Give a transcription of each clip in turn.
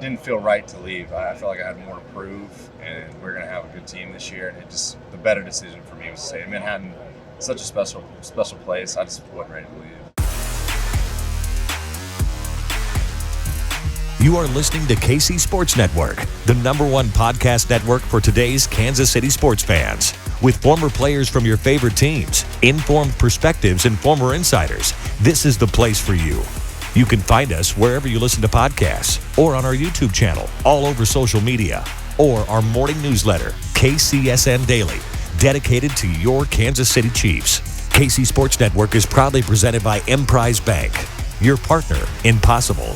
didn't feel right to leave. I felt like I had more to prove, and we're going to have a good team this year. And the better decision for me was to stay. Manhattan, such a special place. I just wasn't ready to leave. You are listening to KC Sports Network, the #1 podcast network for today's Kansas City sports fans. With former players from your favorite teams, informed perspectives, and former insiders, this is the place for you. You can find us wherever you listen to podcasts, or on our YouTube channel, all over social media, or our morning newsletter, KCSN Daily, dedicated to your Kansas City Chiefs. KC Sports Network is proudly presented by Emprise Bank, your partner in possible.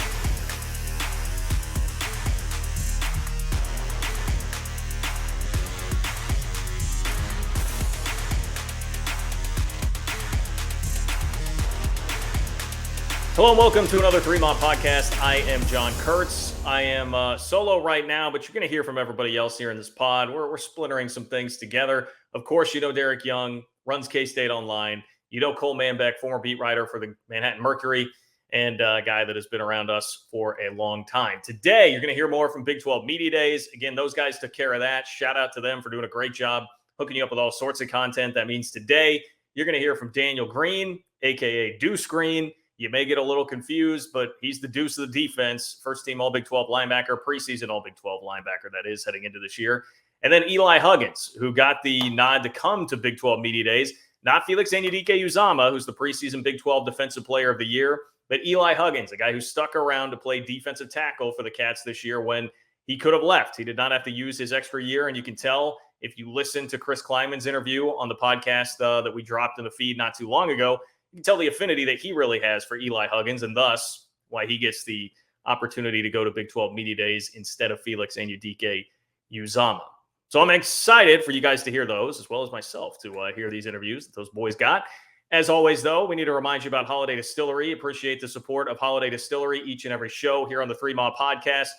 Hello and welcome to another Three Mod Podcast. I am John Kurtz. I am solo right now, but you're going to hear from everybody else here in this pod. We're splintering some things together. Of course, you know Derek Young, runs K-State Online. You know Cole Manbeck, former beat writer for the Manhattan Mercury, and a guy that has been around us for a long time. Today, you're going to hear more from Big 12 Media Days. Again, those guys took care of that. Shout out to them for doing a great job hooking you up with all sorts of content. That means today, you're going to hear from Daniel Green, a.k.a. Deuce Green. You may get a little confused, but he's the deuce of the defense. First team All-Big 12 linebacker, preseason All-Big 12 linebacker, that is, heading into this year. And then Eli Huggins, who got the nod to come to Big 12 Media Days. Not Felix Anudike-Uzomah, who's the preseason Big 12 Defensive Player of the Year, but Eli Huggins, a guy who stuck around to play defensive tackle for the Cats this year when he could have left. He did not have to use his extra year, and you can tell if you listen to Chris Kleinman's interview on the podcast that we dropped in the feed not too long ago. You can tell the affinity that he really has for Eli Huggins, and thus why he gets the opportunity to go to Big 12 Media Days instead of Felix Anudike-Uzomah. So I'm excited for you guys to hear those, as well as myself to hear these interviews that those boys got. As always, though, we need to remind you about Holiday Distillery. Appreciate the support of Holiday Distillery each and every show here on the Three Mile Podcast.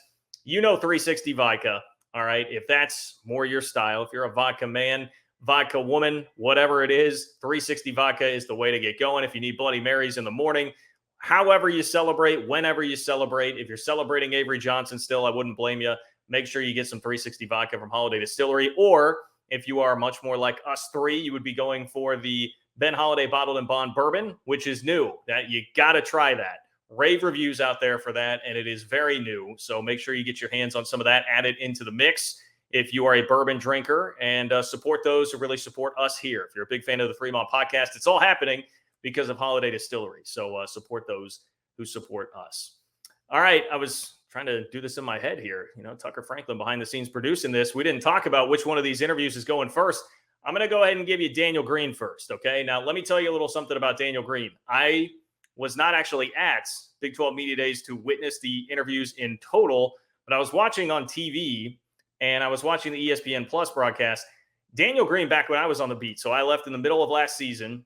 You know 360 Vodka, all right? If that's more your style, if you're a vodka man, vodka woman, whatever it is, 360 Vodka is the way to get going. If you need Bloody Marys in the morning, however you celebrate, whenever you celebrate. If you're celebrating Avery Johnson still, I wouldn't blame you. Make sure you get some 360 Vodka from Holiday Distillery. Or if you are much more like us three, you would be going for the Ben Holiday Bottled and Bond Bourbon, which is new. That you got to try that. Rave reviews out there for that, and it is very new. So make sure you get your hands on some of that, add it into the mix if you are a bourbon drinker, and support those who really support us here. If you're a big fan of the Three Mile Podcast, it's all happening because of Holiday Distillery. So support those who support us. All right, I was trying to do this in my head here. You know, Tucker Franklin behind the scenes producing this. We didn't talk about which one of these interviews is going first. I'm going to go ahead and give you Daniel Green first, okay? Now, let me tell you a little something about Daniel Green. I was not actually at Big 12 Media Days to witness the interviews in total, but I was watching on TV, and I was watching the ESPN Plus broadcast. Daniel Green, back when I was on the beat, so I left in the middle of last season.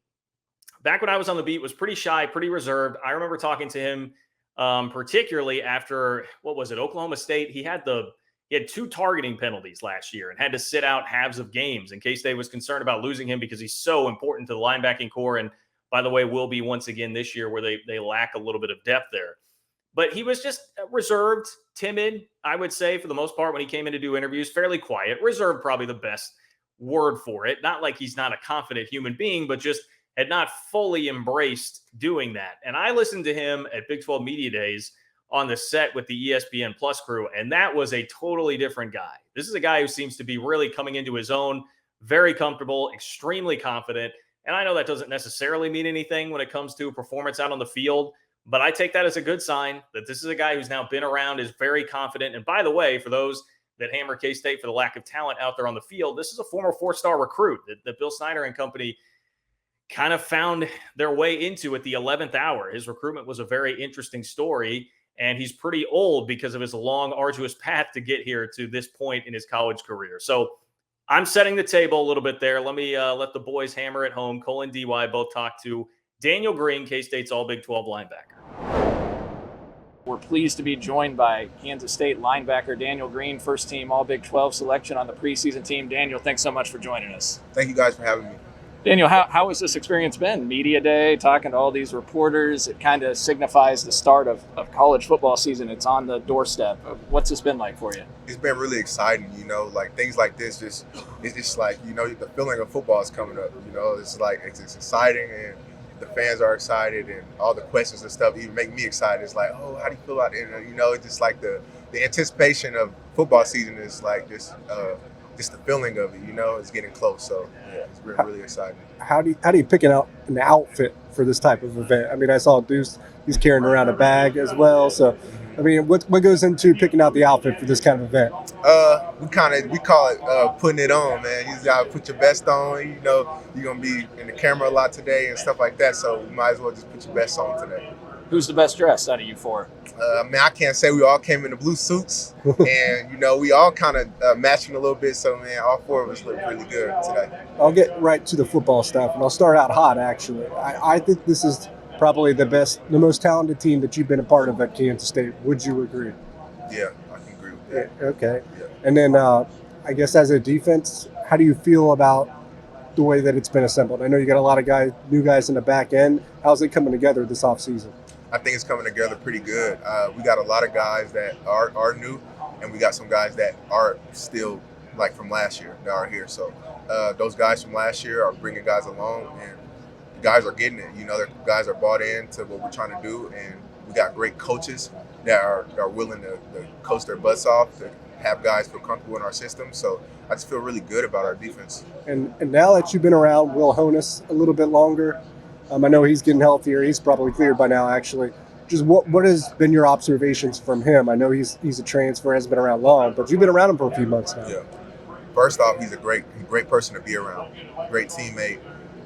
Back when I was on the beat, was pretty shy, pretty reserved. I remember talking to him particularly after, Oklahoma State. He had 2 targeting penalties last year and had to sit out halves of games in case they was concerned about losing him because he's so important to the linebacking core. And by the way, will be once again this year where they lack a little bit of depth there. But he was just reserved, timid, I would say, for the most part, when he came in to do interviews. Fairly quiet. Reserved, probably the best word for it. Not like he's not a confident human being, but just had not fully embraced doing that. And I listened to him at Big 12 Media Days on the set with the ESPN Plus crew, and that was a totally different guy. This is a guy who seems to be really coming into his own, very comfortable, extremely confident. And I know that doesn't necessarily mean anything when it comes to performance out on the field, but I take that as a good sign that this is a guy who's now been around, is very confident. And by the way, for those that hammer K-State for the lack of talent out there on the field, this is a former 4-star recruit that Bill Snyder and company kind of found their way into at the 11th hour. His recruitment was a very interesting story, and he's pretty old because of his long, arduous path to get here to this point in his college career. So I'm setting the table a little bit there. Let me let the boys hammer it home. Cole and DY both talk to Daniel Green, K-State's All-Big 12 linebacker. We're pleased to be joined by Kansas State linebacker Daniel Green, first-team All-Big 12 selection on the preseason team. Daniel, thanks so much for joining us. Thank you guys for having me. Daniel, how has this experience been? Media day, talking to all these reporters. It kind of signifies the start of college football season. It's on the doorstep. What's this been like for you? It's been really exciting, like things like this it's just like, the feeling of football is coming up, it's like, it's exciting, and the fans are excited, and all the questions and stuff even make me excited. It's like, oh, how do you feel about it? It's just like the anticipation of football season is like just the feeling of it, it's getting close. So yeah, it's been really exciting. How do you pick out an outfit for this type of event? I mean, I saw Deuce, he's carrying around a bag as well. So, I mean, what goes into picking out the outfit for this kind of event? We call it putting it on, man. You gotta put your best on. You're gonna be in the camera a lot today and stuff like that. So you might as well just put your best on today. Who's the best dressed out of you four? I can't say. We all came in the blue suits, and we all kind of matching a little bit. So man, all four of us look really good today. I'll get right to the football stuff, and I'll start out hot. Actually, I think this is probably the most talented team that you've been a part of at Kansas State. Would you agree? Yeah, I can agree with that. Yeah, okay. Yeah. And then I guess as a defense, how do you feel about the way that it's been assembled? I know you got a lot of new guys in the back end. How's it coming together this offseason? I think it's coming together pretty good. We got a lot of guys that are new, and we got some guys that are still like from last year that are here. So those guys from last year are bringing guys along, and guys are getting it. The guys are bought into what we're trying to do, and we got great coaches that are willing to coach their butts off, to have guys feel comfortable in our system. So I just feel really good about our defense. And now that you've been around Will Honus a little bit longer, I know he's getting healthier. He's probably cleared by now, actually. Just what has been your observations from him? I know he's a transfer, hasn't been around long, but you've been around him for a few months now. Yeah. First off, he's a great person to be around, great teammate,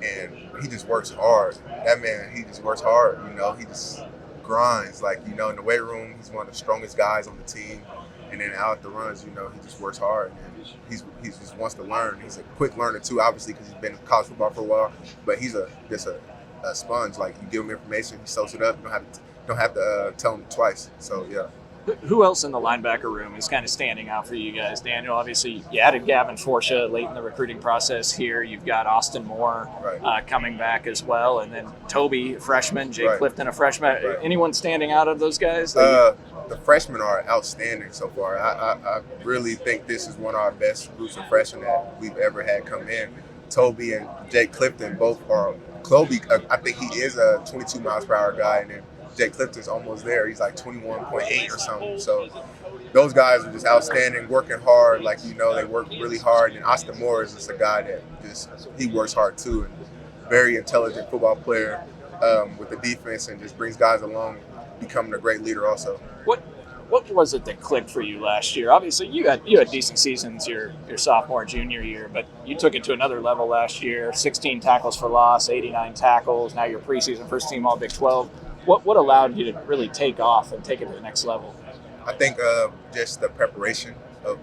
and he just works hard. That man, he just works hard. He just grinds. Like, in the weight room, he's one of the strongest guys on the team. And then out at the runs, he just works hard. And he just wants to learn. He's a quick learner too, obviously, because he's been in college football for a while. But he's just a sponge. Like, you give him information, he soaks it up. You don't have to tell him twice. So yeah. Who else in the linebacker room is kind of standing out for you guys? Daniel, obviously, you added Gavin Porsche late in the recruiting process here. You've got Austin Moore coming back as well. And then Toby, a freshman, Jake Clifton, a freshman. Right. Anyone standing out of those guys? The freshmen are outstanding so far. I really think this is one of our best groups of freshmen that we've ever had come in. Toby and Jake Clifton both are – Toby, I think he is a 22 miles per hour guy, and then Jake Clifton's almost there. He's like 21.8 or something. So those guys are just outstanding, working hard. Like, they work really hard. And Austin Moore is just a guy that he works hard too, and very intelligent football player with the defense, and just brings guys along, becoming a great leader also. What was it that clicked for you last year? Obviously, you had decent seasons your sophomore, junior year, but you took it to another level last year. 16 tackles for loss, 89 tackles. Now you're preseason first team All Big 12. What allowed you to really take off and take it to the next level? I think just the preparation of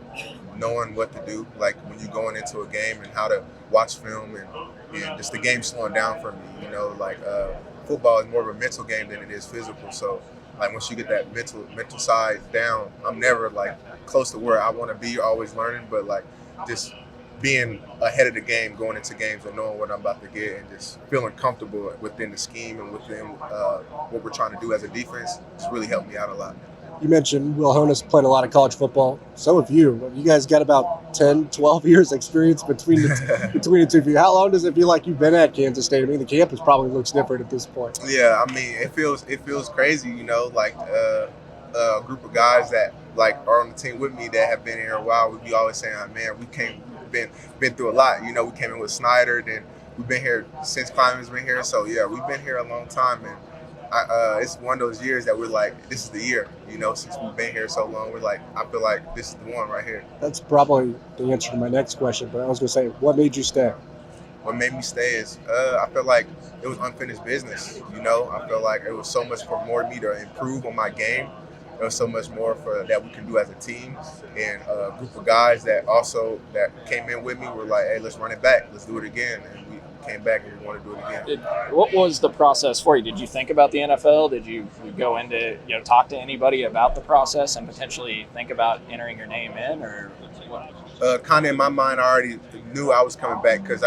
knowing what to do, like when you're going into a game and how to watch film, and just the game slowing down for me. Football is more of a mental game than it is physical. So like once you get that mental side down, I'm never like close to where I want to be, always learning, but like just being ahead of the game, going into games and knowing what I'm about to get, and just feeling comfortable within the scheme and within what we're trying to do as a defense, just really helped me out a lot. You mentioned Will Honus played a lot of college football. So have you. You guys got about 10, 12 years experience between the two of you. How long does it feel like you've been at Kansas State? I mean, the campus probably looks different at this point. Yeah, I mean, it feels crazy, like a group of guys that like are on the team with me that have been here a while. We be always saying, man, been through a lot. We came in with Snyder, then we've been here since Kleiman's been here. So yeah, we've been here a long time, and it's one of those years that we're like, this is the year. Since we've been here so long, we're like, I feel like this is the one right here. That's probably the answer to my next question, but I was going to say, what made you stay? What made me stay is I felt like it was unfinished business. I felt like it was so much for more me to improve on my game. There was so much more that we can do as a team, and a group of guys that came in with me were like, hey, let's run it back, let's do it again, and we came back and we want to do it again. What was the process for you? Did you think about the NFL? Did you go into talk to anybody about the process and potentially think about entering your name in, or what? Kind of in my mind, I already knew I was coming back because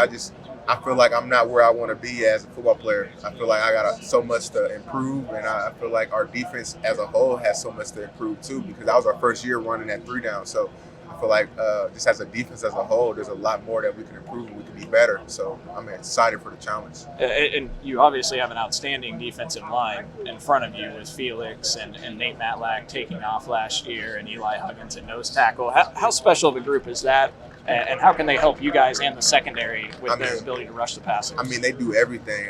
I feel like I'm not where I want to be as a football player. I feel like I got so much to improve, and I feel like our defense as a whole has so much to improve too, because that was our first year running that 3 down. So I feel like just as a defense as a whole, there's a lot more that we can improve and we can be better. So I'm excited for the challenge. And you obviously have an outstanding defensive line in front of you with Felix and Nate Matlack taking off last year and Eli Huggins at nose tackle. How special of a group is that? And how can they help you guys and the secondary with their ability to rush the passes? I mean, they do everything.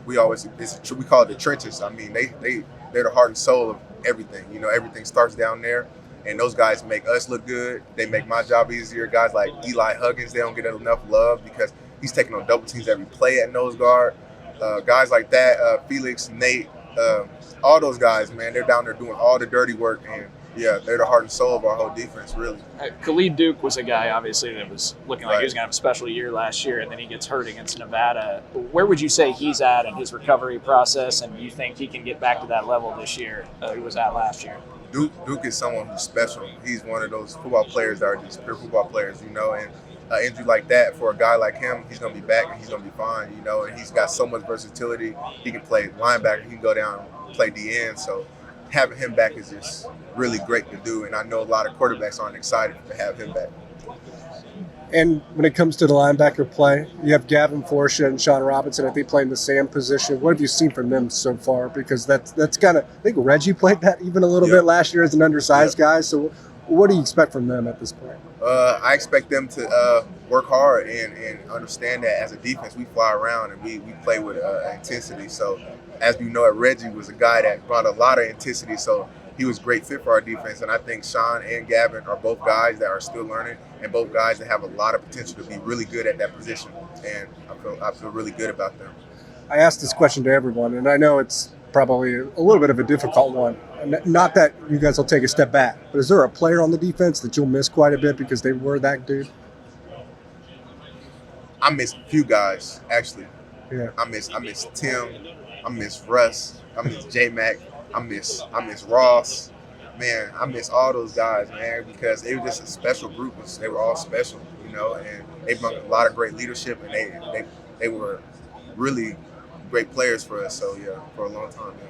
We call it the trenches. I mean, they're the heart and soul of everything. You know, everything starts down there, and those guys make us look good. They make my job easier. Guys like Eli Huggins, they don't get enough love because he's taking on double teams every play at nose guard. Guys like that, Felix, Nate, all those guys, man, they're down there doing all the dirty work, and yeah, they're the heart and soul of our whole defense, really. Khalid Duke was a guy, obviously, that was looking like he was going to have a special year last year, and then he gets hurt against Nevada. Where would you say he's at in his recovery process, and do you think he can get back to that level this year he was at last year? Duke is someone who's special. He's one of those football players that are just pure football players, you know, and an injury like that, for a guy like him, he's going to be back and he's going to be fine, you know, and he's got so much versatility. He can play linebacker, he can go down and play DN, so having him back is just really great to do, and I know a lot of quarterbacks aren't excited to have him back. And when it comes to the linebacker play, you have Gavin, Porsche, and Sean Robinson, I think, playing the same position. What have you seen from them so far? Because that's kind of, I think Reggie played that even a little bit last year as an undersized guy. So what do you expect from them at this point? I expect them to work hard and understand that as a defense, we fly around and we play with intensity. So as we know, Reggie was a guy that brought a lot of intensity, so he was a great fit for our defense. And I think Sean and Gavin are both guys that are still learning and both guys that have a lot of potential to be really good at that position. And I feel really good about them. I asked this question to everyone, and I know it's probably a little bit of a difficult one. Not that you guys will take a step back, but is there a player on the defense that you'll miss quite a bit because they were that dude? I miss a few guys, actually. Yeah. I miss Tim. I miss Russ. I miss J-Mac. I miss Ross. Man, I miss all those guys, man, because they were just a special group. They were all special, you know, and they brought a lot of great leadership, and they were really great players for us. So, yeah, for a long time, yeah.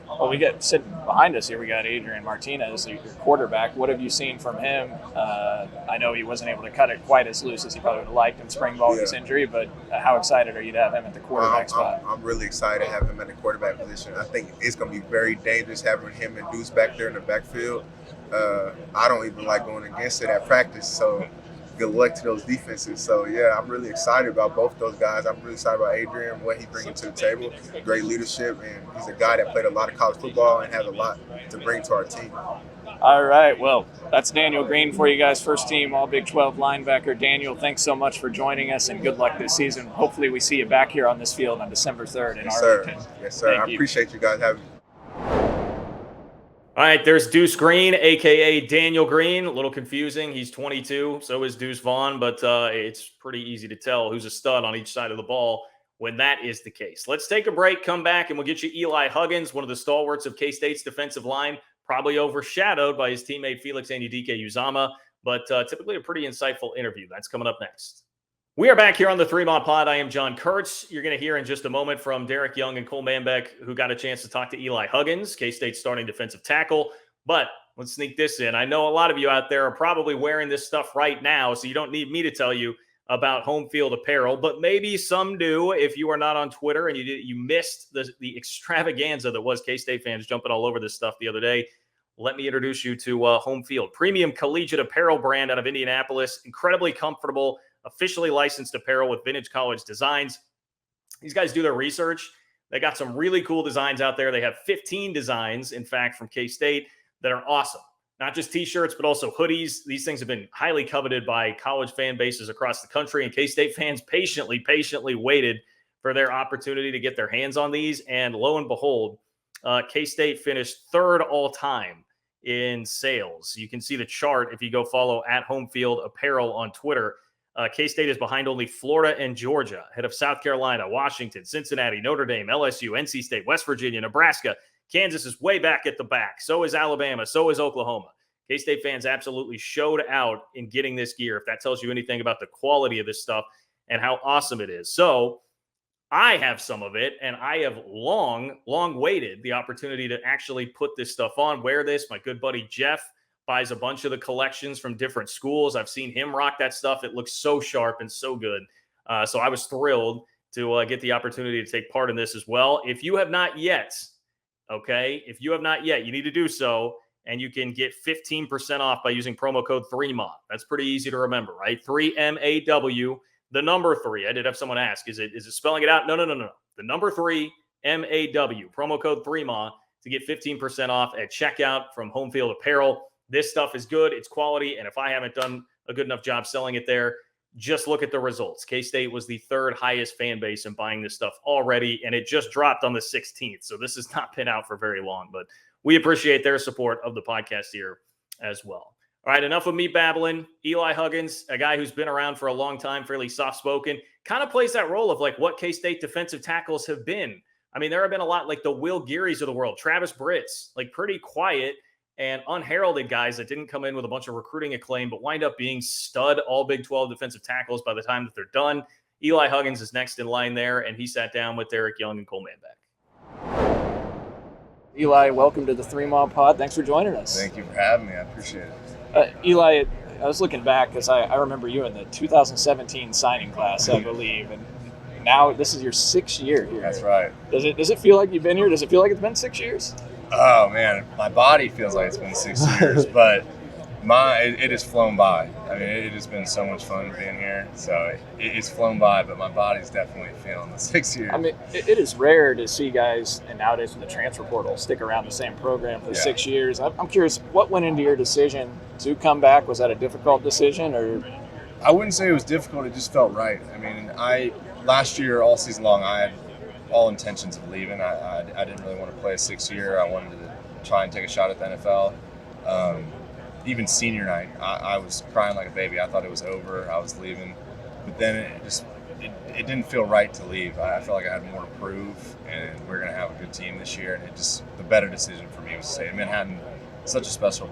Well, we got sitting behind us here, we got Adrian Martinez, your quarterback. What have you seen from him? I know he wasn't able to cut it quite as loose as he probably would have liked in spring ball with his injury, but how excited are you to have him at the quarterback spot? I'm really excited to have him at the quarterback position. I think it's going to be very dangerous having him and Deuce back there in the backfield. I don't even like going against it at practice, so good luck to those defenses. So, yeah, I'm really excited about both those guys. I'm really excited about Adrian, what he brings to the table, great leadership, and he's a guy that played a lot of college football and has a lot to bring to our team. All right, well, that's Daniel Green for you guys, first team All Big 12 linebacker. Daniel, thanks so much for joining us, and good luck this season. Hopefully we see you back here on this field on December 3rd in Arlington. Yes, sir. I appreciate you guys having me. All right, there's Deuce Green, a.k.a. Daniel Green. A little confusing. He's 22. So is Deuce Vaughn, but it's pretty easy to tell who's a stud on each side of the ball when that is the case. Let's take a break, come back, and we'll get you Eli Huggins, one of the stalwarts of K-State's defensive line, probably overshadowed by his teammate Felix Anudike-Uzomah, but typically a pretty insightful interview. That's coming up next. We are back here on the Three Mile Pod. I am John Kurtz. You're going to hear in just a moment from Derek Young and Cole Manbeck, who got a chance to talk to Eli Huggins, K-State's starting defensive tackle. But let's sneak this in. I know a lot of you out there are probably wearing this stuff right now, so you don't need me to tell you about home field apparel, but maybe some do if you are not on Twitter and you missed the extravaganza that was K-State fans jumping all over this stuff the other day. Let me introduce you to Home Field, premium collegiate apparel brand out of Indianapolis, incredibly comfortable, officially licensed apparel with vintage college designs. These guys do their research. They got some really cool designs out there. They have 15 designs, in fact, from K-State that are awesome. Not just t-shirts, but also hoodies. These things have been highly coveted by college fan bases across the country, and K-State fans patiently waited for their opportunity to get their hands on these. And lo and behold, K-State finished third all time in sales. You can see the chart if you go follow at Home Field Apparel on Twitter. K-State is behind only Florida and Georgia, ahead of South Carolina, Washington, Cincinnati, Notre Dame, LSU, NC State, West Virginia, Nebraska. Kansas is way back at the back. So is Alabama. So is Oklahoma. K-State fans absolutely showed out in getting this gear, if that tells you anything about the quality of this stuff. and how awesome it is. So I have some of it, and I have long waited the opportunity to actually put this stuff on, wear this. My good buddy Jeff buys a bunch of the collections from different schools. I've seen him rock that stuff. It looks so sharp and so good. So I was thrilled to get the opportunity to take part in this as well. If you have not yet, you need to do so, and you can get 15% off by using promo code 3MAW. That's pretty easy to remember, right? 3MAW. The number 3. I did have someone ask, is it spelling it out? No. The number 3, MAW. Promo code 3MAW to get 15% off at checkout from Home Field Apparel. This stuff is good. It's quality. And if I haven't done a good enough job selling it there, just look at the results. K-State was the 3rd highest fan base in buying this stuff already, and it just dropped on the 16th. So this has not been out for very long, but we appreciate their support of the podcast here as well. All right, enough of me babbling. Eli Huggins, a guy who's been around for a long time, fairly soft-spoken, kind of plays that role of like what K-State defensive tackles have been. I mean, there have been a lot like the Will Gearys of the world, Travis Britz, like pretty quiet and unheralded guys that didn't come in with a bunch of recruiting acclaim, but wind up being stud all Big 12 defensive tackles by the time that they're done. Eli Huggins is next in line there, and he sat down with Derek Young and Cole Manbeck. Eli, welcome to the 3MAW Pod. Thanks for joining us. Thank you for having me. I appreciate it. Eli, I was looking back because I remember you in the 2017 signing class, I believe, and now this is your 6th year here. That's right. Does it feel like you've been here? Does it feel like it's been 6 years? Oh man, my body feels like it's been 6 years, but it has flown by. I mean, it has been so much fun being here. So it's flown by, but my body's definitely feeling the 6 years. I mean, it is rare to see guys, and nowadays with the transfer portal, stick around the same program for 6 years. I'm curious, what went into your decision to come back? Was that a difficult decision, or? I wouldn't say it was difficult. It just felt right. I mean, last year, all season long, I had all intentions of leaving. I didn't really want to play a 6th year. I wanted to try and take a shot at the NFL. Even senior night, I was crying like a baby. I thought it was over. I was leaving. But then it didn't feel right to leave. I felt like I had more to prove, and we're going to have a good team this year. And the better decision for me was to stay. Manhattan, such a special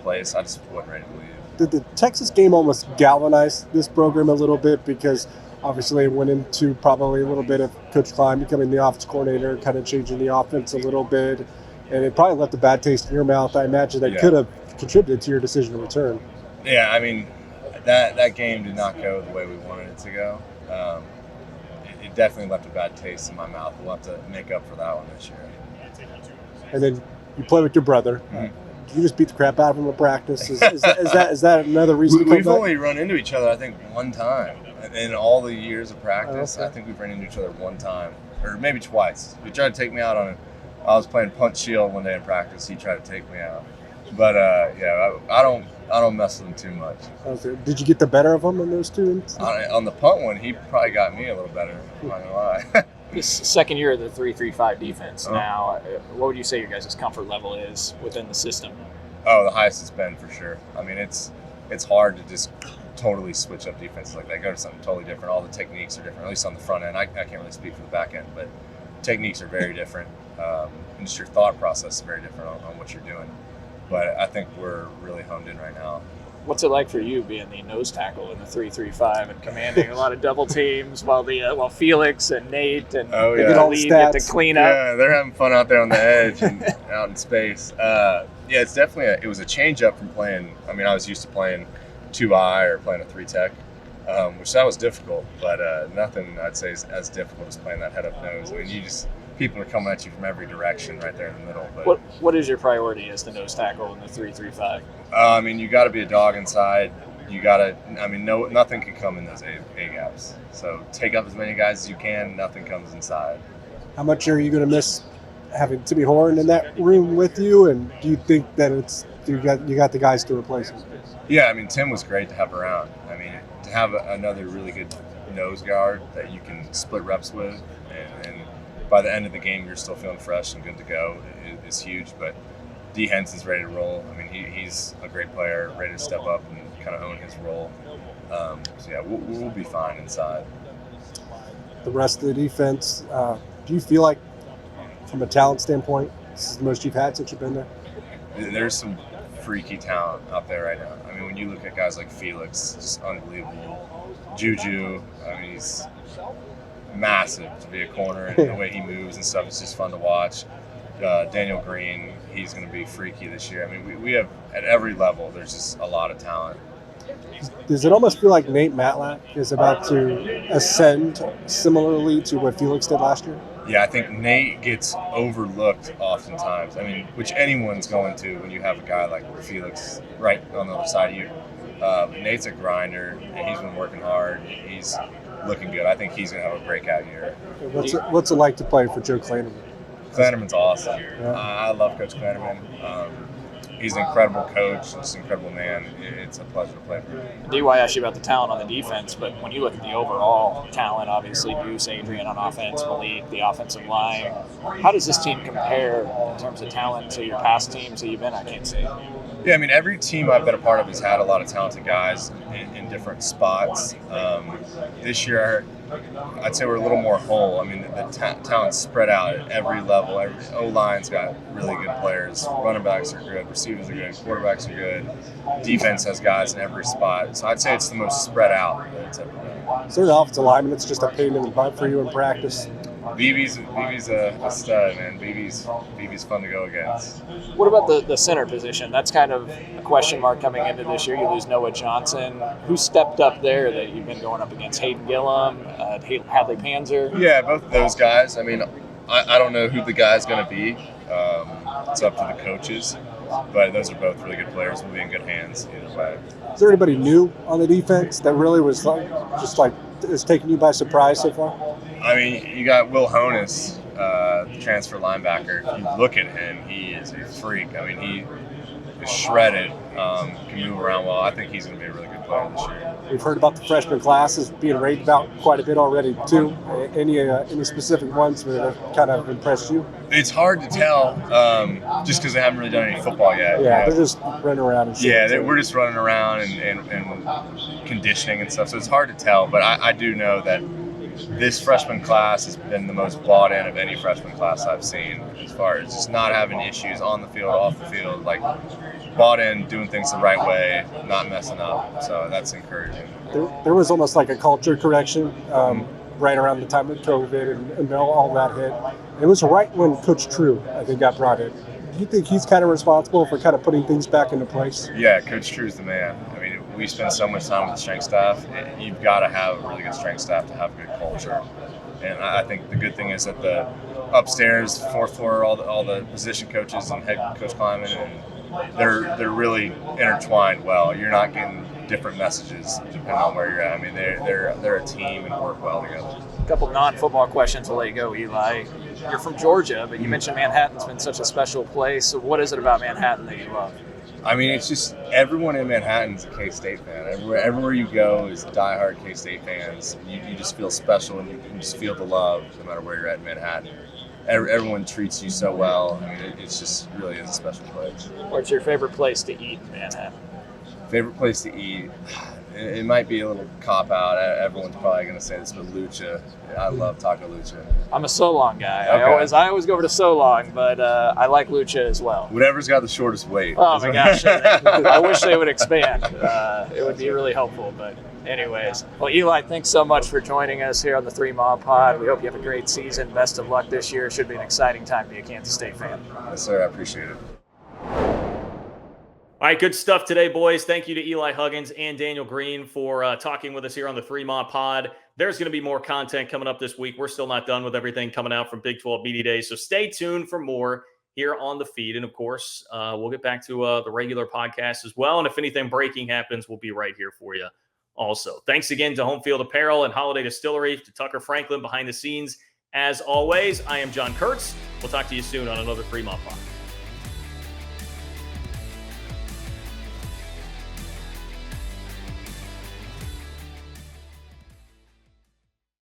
place. I just wasn't ready to leave. Did the Texas game almost galvanize this program a little bit? Because obviously it went into probably a little bit of Coach Klein becoming the offense coordinator, kind of changing the offense a little bit. And it probably left a bad taste in your mouth. I imagine that could have contributed to your decision to return. Yeah, I mean, that game did not go the way we wanted it to go. It definitely left a bad taste in my mouth. We'll have to make up for that one this year. And then you play with your brother. Mm-hmm. You just beat the crap out of him in practice. Is that another reason? We've only run into each other, I think, one time in all the years of practice. Okay. I think we've run into each other one time, or maybe twice. He tried to take me out on it. I was playing punt shield one day in practice. He tried to take me out, but I don't mess with him too much. Okay. Did you get the better of him in those two? On the punt one, he probably got me a little better. I'm not gonna lie. This second year of the 3-3-5 defense now, what would you say your guys' comfort level is within the system? Oh, the highest it's been for sure. I mean, it's hard to just totally switch up defenses like that. Go to something totally different. All the techniques are different, at least on the front end. I can't really speak for the back end, but techniques are very different. And just your thought process is very different on what you're doing. But I think we're really honed in right now. What's it like for you being the nose tackle in the 3-3-5 and commanding a lot of double teams while Felix and Nate and Lee get to clean up? Yeah, they're having fun out there on the edge and out in space. It's definitely it was a change up from playing. I mean, I was used to playing 2-eye or playing a 3-tech, which that was difficult, but nothing I'd say is as difficult as playing that head up nose. I mean, people are coming at you from every direction right there in the middle. But what is your priority as the nose tackle in the 3-3-5? I mean, you got to be a dog inside. You got to. I mean, nothing can come in those A gaps. So take up as many guys as you can. Nothing comes inside. How much are you going to miss having Timmy Horn in that room with you? And do you think that you got the guys to replace him? Yeah, I mean, Tim was great to have around. I mean, to have another really good nose guard that you can split reps with, and by the end of the game, you're still feeling fresh and good to go is huge. But D. Henson's ready to roll. I mean, he's a great player, ready to step up and kind of own his role. We'll be fine inside. The rest of the defense, do you feel like, from a talent standpoint, this is the most you've had since you've been there? There's freaky talent out there right now. I mean, when you look at guys like Felix, just unbelievable. Juju, I mean, he's massive to be a corner, and the way he moves and stuff, it's just fun to watch. Daniel Green, he's going to be freaky this year. I mean, we have, at every level, there's just a lot of talent. Does it almost feel like Nate Matlack is about to ascend similarly to what Felix did last year? Yeah, I think Nate gets overlooked oftentimes. I mean, which anyone's going to when you have a guy like Felix right on the other side of you. Nate's a grinder, and he's been working hard. He's looking good. I think he's going to have a breakout year. What's it like to play for Joe Klanderman? Klanderman's awesome. Yeah. I love Coach Klanderman. He's an incredible coach, just an incredible man. It's a pleasure to play for him. DY asked you about the talent on the defense, but when you look at the overall talent, obviously Deuce, Adrian on offense, Malik, the offensive line, how does this team compare in terms of talent to your past teams that you've been at Kansas State? Yeah, I mean, every team I've been a part of has had a lot of talented guys in different spots. This year, I'd say we're a little more whole. I mean, the talent's spread out at every level. Every O-line's got really good players. Running backs are good. Receivers are good. Quarterbacks are good. Defense has guys in every spot. So I'd say it's the most spread out that it's ever been. Is there an offensive lineman that's just a pain in the butt for you in practice? BB's a stud, man. BB's fun to go against. What about the center position? That's kind of a question mark coming into this year. You lose Noah Johnson. Who stepped up there that you've been going up against? Hayden Gillum, Hadley Panzer? Yeah, both of those guys. I mean, I don't know who the guy's going to be. It's up to the coaches. But those are both really good players. We'll be in good hands either way. Is there anybody new on the defense that really was is taking you by surprise so far? I mean, you got Will Honus, the transfer linebacker. If you look at him, he is a freak. I mean, he is shredded, can move around well. I think he's going to be a really good player this year. We've heard about the freshman classes being raved about quite a bit already, too. Any specific ones that have kind of impressed you? It's hard to tell just because they haven't really done any football yet. Yeah, they're just running around and shit. Yeah, we're just running around and conditioning and stuff, so it's hard to tell. But I do know that this freshman class has been the most bought in of any freshman class I've seen, as far as just not having issues on the field, off the field, like bought in, doing things the right way, not messing up. So that's encouraging. There was almost like a culture correction right around the time of COVID and all that hit. It was right when Coach True, I think, got brought in. Do you think he's kind of responsible for kind of putting things back into place? Yeah, Coach True's the man. I mean, we spend so much time with the strength staff. You've got to have a really good strength staff to have a good culture. And I think the good thing is that the upstairs, fourth floor, all the position coaches and head coach Kleiman, and they're really intertwined well. You're not getting different messages depending on where you're at. I mean, they're a team and work well together. A couple non-football questions to let you go, Eli. You're from Georgia, but you mentioned Manhattan's been such a special place. So what is it about Manhattan that you love? I mean, it's just everyone in Manhattan's a K-State fan. Everywhere you go is diehard K-State fans. You just feel special, and you can just feel the love no matter where you're at in Manhattan. Everyone treats you so well. I mean, it's just really is a special place. What's your favorite place to eat in Manhattan? Favorite place to eat? It might be a little cop-out. Everyone's probably going to say this, but Lucha. I love Taco Lucha. I'm a So Long guy. Okay. I always go over to So Long, but I like Lucha as well. Whatever's got the shortest wait. Oh my gosh! I wish they would expand. It would be really helpful. But anyways, well, Eli, thanks so much for joining us here on the 3 Mile Pod. We hope you have a great season. Best of luck this year. It should be an exciting time to be a Kansas State fan. Yes, sir. I appreciate it. All right, good stuff today, boys. Thank you to Eli Huggins and Daniel Green for talking with us here on the 3 Mile Pod. There's going to be more content coming up this week. We're still not done with everything coming out from Big 12 Media Days, so stay tuned for more here on the feed. And, of course, we'll get back to the regular podcast as well. And if anything breaking happens, we'll be right here for you also. Thanks again to Home Field Apparel and Holiday Distillery, to Tucker Franklin behind the scenes. As always, I am John Kurtz. We'll talk to you soon on another 3 Mile Pod.